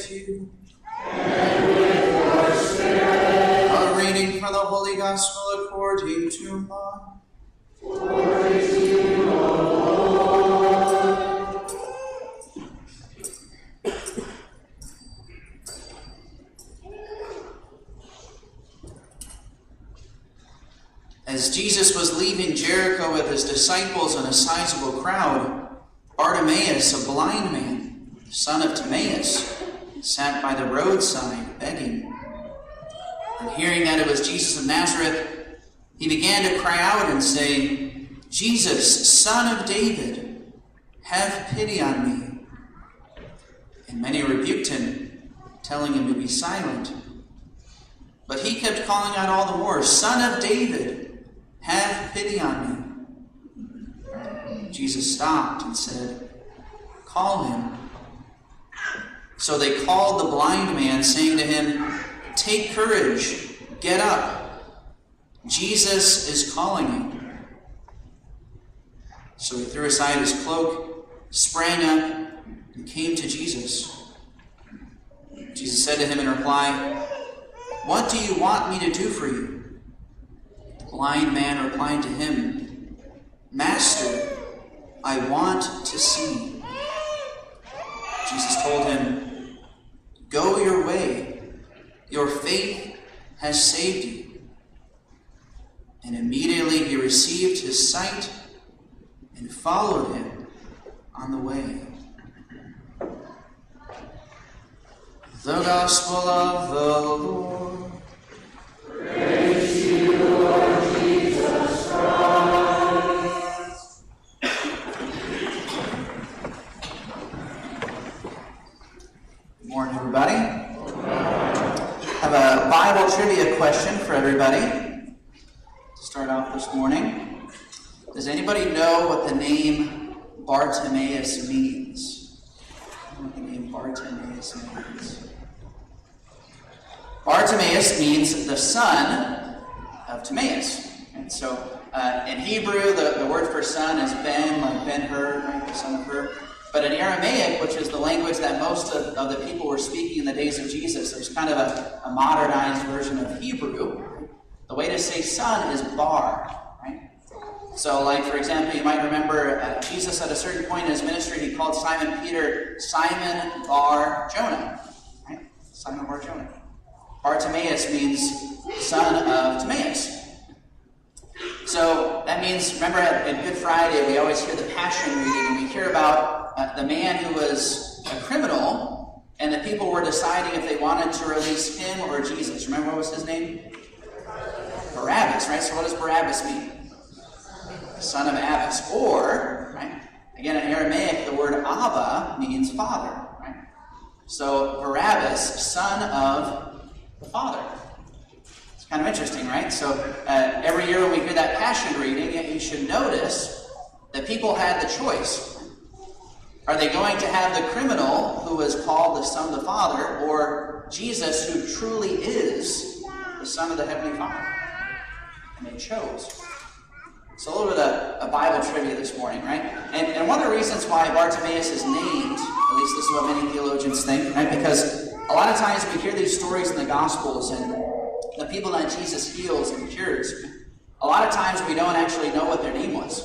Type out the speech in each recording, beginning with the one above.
with you. And with your spirit. A reading from the Holy Gospel according to Mark. Glory to you, O Lord. As Jesus was leaving Jericho with his disciples and a sizable crowd, Bartimaeus, a blind man, son of Timaeus, sat by the roadside begging. And hearing that it was Jesus of Nazareth, he began to cry out and say, "Jesus, Son of David, have pity on me." And many rebuked him, telling him to be silent. But he kept calling out all the more, "Son of David, have pity on me." Jesus stopped and said, "Call him." So they called the blind man, saying to him, "Take courage, get up. Jesus is calling you." So he threw aside his cloak, sprang up, and came to Jesus. Jesus said to him in reply, "What do you want me to do for you?" The blind man replied to him, "Master, I want to see." Jesus told him, "Go your way. Your faith has saved you." And immediately he received his sight and followed him on the way. The Gospel of the Lord. Praise to you, Lord Jesus Christ. Good morning, everybody. I have a Bible trivia question for everybody to start off this morning. Does anybody know what the name Bartimaeus means? I don't know what the name Bartimaeus means. Bartimaeus means the son of Timaeus. And so in Hebrew, the word for son is Ben, like Ben-Hur, right? The son of Hur. But in Aramaic, which is the language that most of the people were speaking in the days of Jesus, there's kind of a modernized version of Hebrew. The way to say son is bar, right? So, like, for example, you might remember Jesus at a certain point in his ministry, he called Simon Peter Simon Bar Jonah, right? Simon Bar Jonah. Bartimaeus means son of Timaeus. So that means, remember at Good Friday, we always hear the Passion reading, and we hear about the man who was a criminal, and the people were deciding if they wanted to release him or Jesus. Remember what was his name? Barabbas, right? So what does Barabbas mean? Son of Abbas. Or, right, again in Aramaic, the word Abba means father, right? So Barabbas, son of the father. It's kind of interesting, right? So every year when we hear that Passion reading, you should notice that people had the choice. Are they going to have the criminal who is called the son of the Father, or Jesus who truly is the Son of the Heavenly Father? And they chose. So a little bit of Bible trivia this morning, right? And one of the reasons why Bartimaeus is named, at least this is what many theologians think, right? Because a lot of times we hear these stories in the Gospels and the people that Jesus heals and cures, a lot of times we don't actually know what their name was.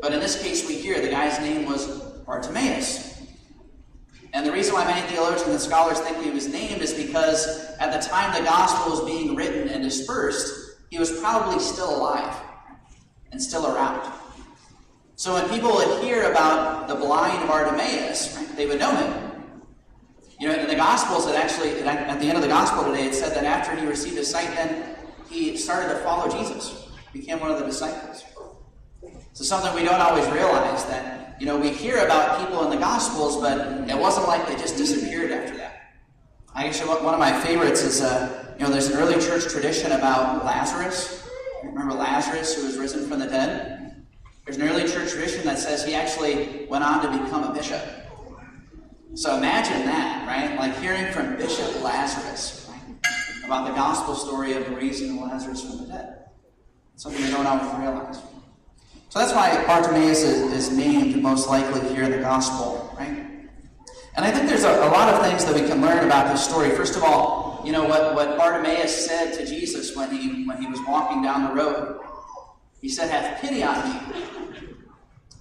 But in this case we hear the guy's name was Bartimaeus. And the reason why many theologians and scholars think he was named is because at the time the gospel was being written and dispersed, he was probably still alive and still around. So when people would hear about the blind Bartimaeus, right, they would know him. You know, in the Gospels, it actually, at the end of the Gospel today, it said that after he received his sight, then he started to follow Jesus, became one of the disciples. So something we don't always realize, that, you know, we hear about people in the Gospels, but it wasn't like they just disappeared after that. Actually, one of my favorites is, you know, there's an early church tradition about Lazarus. Remember Lazarus, who was risen from the dead? There's an early church tradition that says he actually went on to become a bishop. So imagine that, right? Like hearing from Bishop Lazarus, right? About the gospel story of the raising of Lazarus from the dead. Something we don't always realize. So that's why Bartimaeus is named most likely here in the gospel, right? And And I think there's a lot of things that we can learn about this story. First of all, you know, what Bartimaeus said to Jesus when he was walking down the road. He said, "Have pity on me."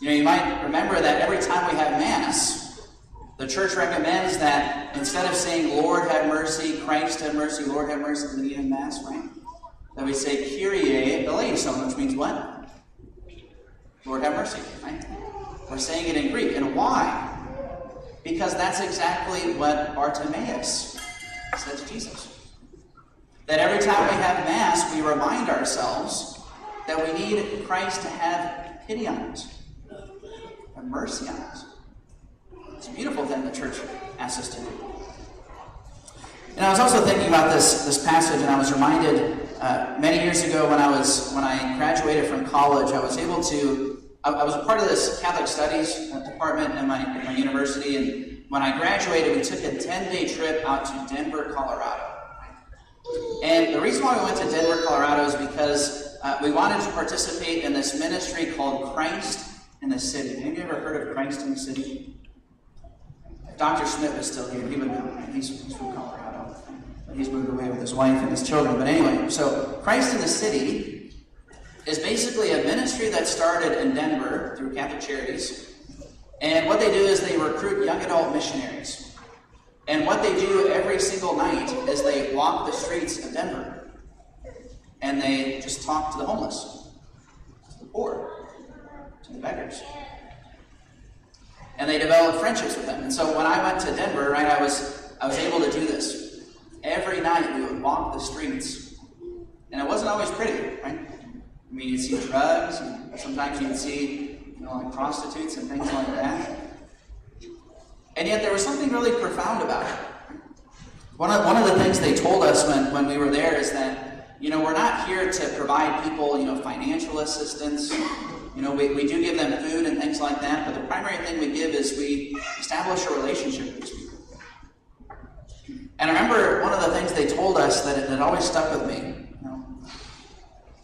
You know, you might remember that every time we have Mass, the church recommends that instead of saying, "Lord have mercy, Christ have mercy, Lord have mercy," at the beginning of Mass, right? That we say, "Kyrie eleison," which means what? Lord have mercy, right? We're saying it in Greek. And why? Because that's exactly what Bartimaeus said to Jesus. That every time we have Mass, we remind ourselves that we need Christ to have pity on us, have mercy on us. It's a beautiful thing the church asks us to do. And I was also thinking about this passage, and I was reminded many years ago when I graduated from college, I was a part of this Catholic Studies department in my university, and when I graduated, we took a 10-day trip out to Denver, Colorado. And the reason why we went to Denver, Colorado is because we wanted to participate in this ministry called Christ in the City. Have you ever heard of Christ in the City? If Dr. Smith was still here, he would know. He's from Colorado. But he's moved away with his wife and his children. But anyway, so Christ in the City is basically a ministry that started in Denver through Catholic Charities. And what they do is they recruit young adult missionaries. And what they do every single night is they walk the streets of Denver. And they just talk to the homeless, to the poor, to the beggars. And they develop friendships with them. And so when I went to Denver, right, I was able to do this. Every night we would walk the streets. And it wasn't always pretty, right? I mean, you'd see drugs, and sometimes you'd see, like prostitutes and things like that. And yet there was something really profound about it. One of the things they told us when we were there is that, we're not here to provide people, financial assistance. We do give them food and things like that, but the primary thing we give is we establish a relationship with these people. And I remember one of the things they told us that always stuck with me.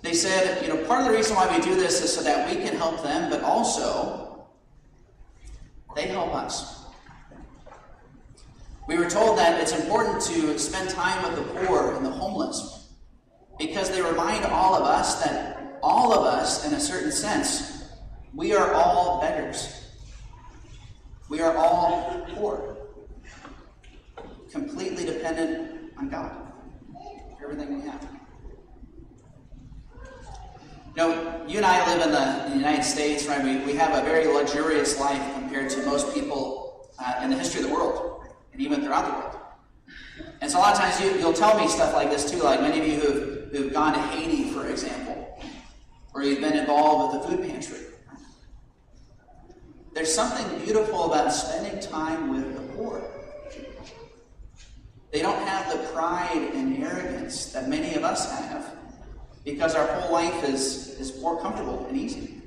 They said, part of the reason why we do this is so that we can help them, but also they help us. We were told that it's important to spend time with the poor and the homeless because they remind all of us that all of us, in a certain sense, we are all beggars. We are all poor, completely dependent on God for everything we have. You and I live in the United States, right? We have a very luxurious life compared to most people in the history of the world, and even throughout the world. And so a lot of times you'll tell me stuff like this too, like many of you who've gone to Haiti, for example, or you've been involved with the food pantry. There's something beautiful about spending time with the poor. They don't have the pride and arrogance that many of us have, because our whole life is more comfortable and easy.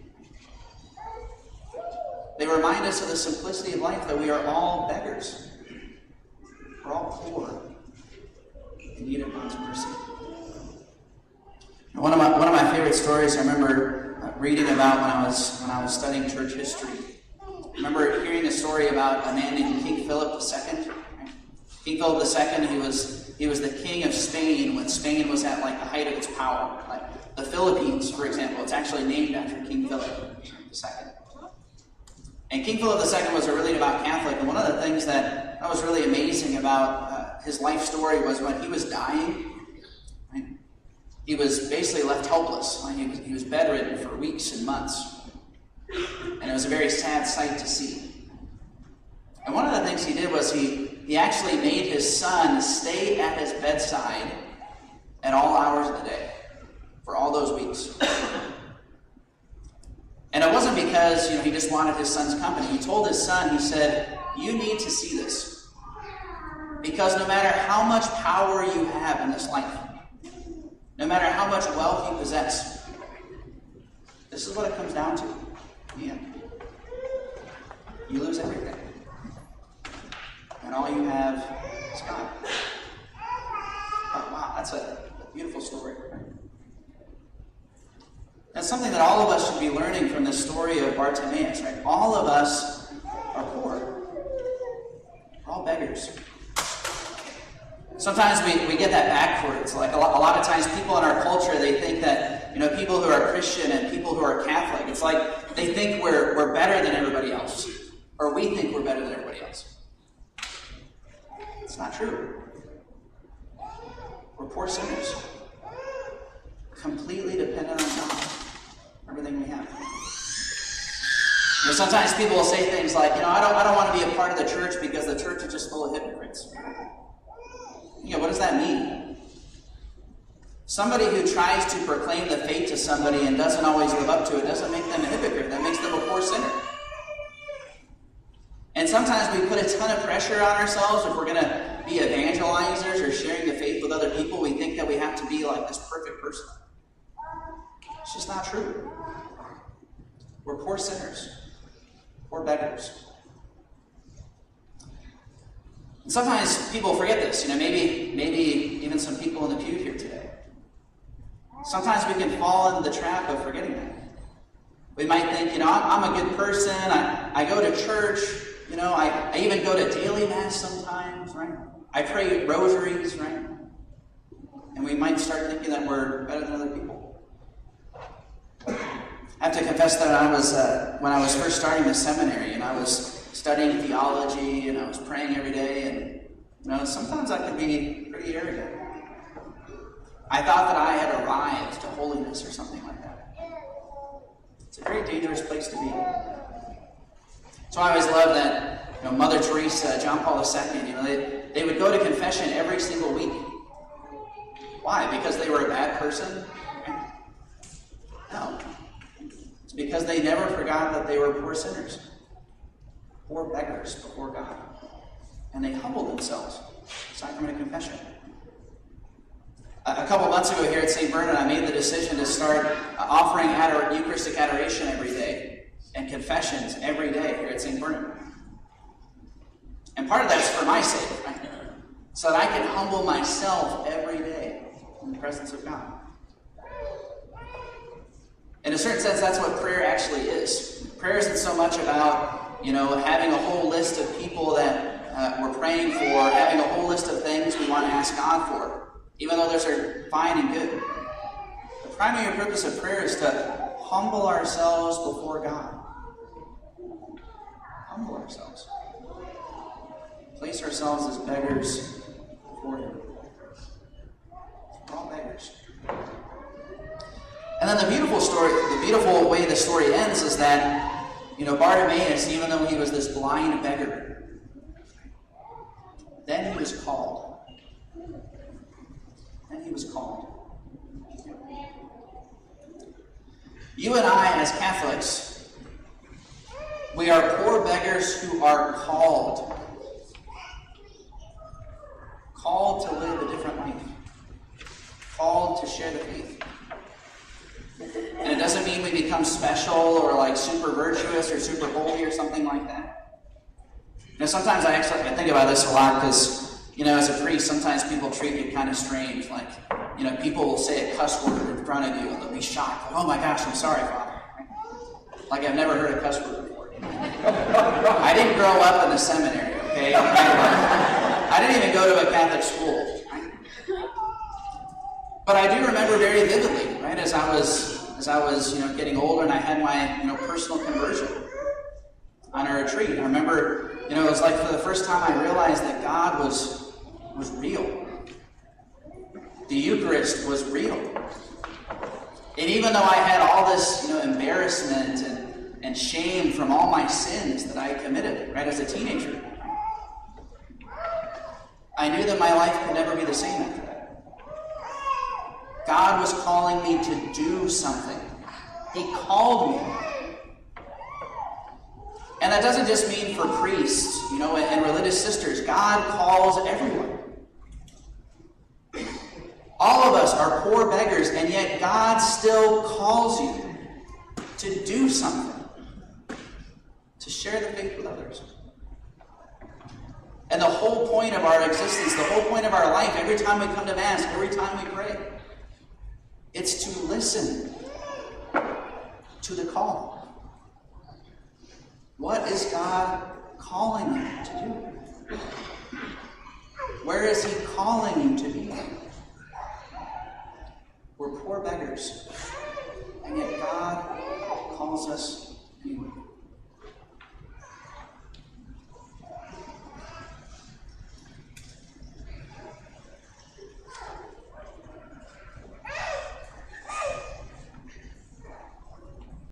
They remind us of the simplicity of life, that we are all beggars. We're all poor in need of God's mercy. One of my favorite stories I remember reading about when I was studying church history. I remember hearing a story about a man named King Philip II. King Philip II, he was the king of Spain when Spain was at the height of its power. Like the Philippines, for example, it's actually named after King Philip II. And King Philip II was a really devout Catholic, and one of the things that was really amazing about his life story was when he was dying, right, he was basically left helpless. He was bedridden for weeks and months. And it was a very sad sight to see. And one of the things he did was he actually made his son stay at his bedside at all hours of the day for all those weeks. And it wasn't because he just wanted his son's company. He told his son, he said, "You need to see this. Because no matter how much power you have in this life, no matter how much wealth you possess, this is what it comes down to. Yeah. You lose everything. And all you have is God." Oh, wow, that's a beautiful story. That's something that all of us should be learning from the story of Bartimaeus, right? All of us are poor. all beggars. Sometimes we get that backwards. Like a lot of times people in our culture, they think that, people who are Christian and people who are Catholic, it's like they think we're better than everybody else. Or we think we're better than everybody else. It's not true. We're poor sinners. Completely dependent on God. Everything we have. Sometimes people will say things like, I don't want to be a part of the church because the church is just full of hypocrites. What does that mean? Somebody who tries to proclaim the faith to somebody and doesn't always live up to it doesn't make them a hypocrite. That makes them a poor sinner. And sometimes we put a ton of pressure on ourselves if we're going to be evangelizers or sharing the faith with other people. We think that we have to be like this perfect person. It's just not true. We're poor sinners. Poor beggars. And sometimes people forget this. Maybe even some people in the pew here today. Sometimes we can fall into the trap of forgetting that. We might think, I'm a good person. I go to church. I even go to daily mass sometimes, right? I pray rosaries, right? And we might start thinking that we're better than other people. I have to confess that when I was first starting the seminary, and I was studying theology, and I was praying every day, and sometimes I could be pretty arrogant. I thought that I had arrived to holiness or something like that. It's a very dangerous place to be. So I always loved that, Mother Teresa, John Paul II, they would go to confession every single week. Why? Because they were a bad person? No. It's because they never forgot that they were poor sinners, poor beggars before God. And they humbled themselves, sacrament of confession. A couple months ago here at St. Bernard, I made the decision to start offering Eucharistic adoration every day and confessions every day here at St. Bernard. And part of that's for my sake, right? So that I can humble myself every day in the presence of God. In a certain sense, that's what prayer actually is. Prayer isn't so much about, having a whole list of people that we're praying for, having a whole list of things we want to ask God for, even though those are fine and good. The primary purpose of prayer is to humble ourselves before God. Humble ourselves. Place ourselves as beggars before Him. We're all beggars. And then the beautiful way the story ends is that, Bartimaeus, even though he was this blind beggar, then he was called. Then he was called. You and I, as Catholics, we are poor beggars who are called. Called to live a different life. Called to share the faith. And it doesn't mean we become special or like super virtuous or super holy or something like that. Sometimes I think about this a lot because, as a priest, sometimes people treat you kind of strange. Like, people will say a cuss word in front of you and they'll be shocked. Like, oh my gosh, I'm sorry, Father. Like I've never heard a cuss word before. I didn't grow up in the seminary, okay? I didn't even go to a Catholic school. But I do remember very vividly, right, as I was getting older and I had my, personal conversion on a retreat. I remember, it was like for the first time I realized that God was real. The Eucharist was real. And even though I had all this, embarrassment and shame from all my sins that I committed, right, as a teenager, I knew that my life could never be the same after that. God was calling me to do something. He called me. And that doesn't just mean for priests, and religious sisters. God calls everyone. All of us are poor beggars, and yet God still calls you to do something. To share the faith with others. And the whole point of our existence, the whole point of our life, every time we come to Mass, every time we pray, it's to listen to the call. What is God calling you to do? Where is he calling you to be? We're poor beggars. And yet God calls us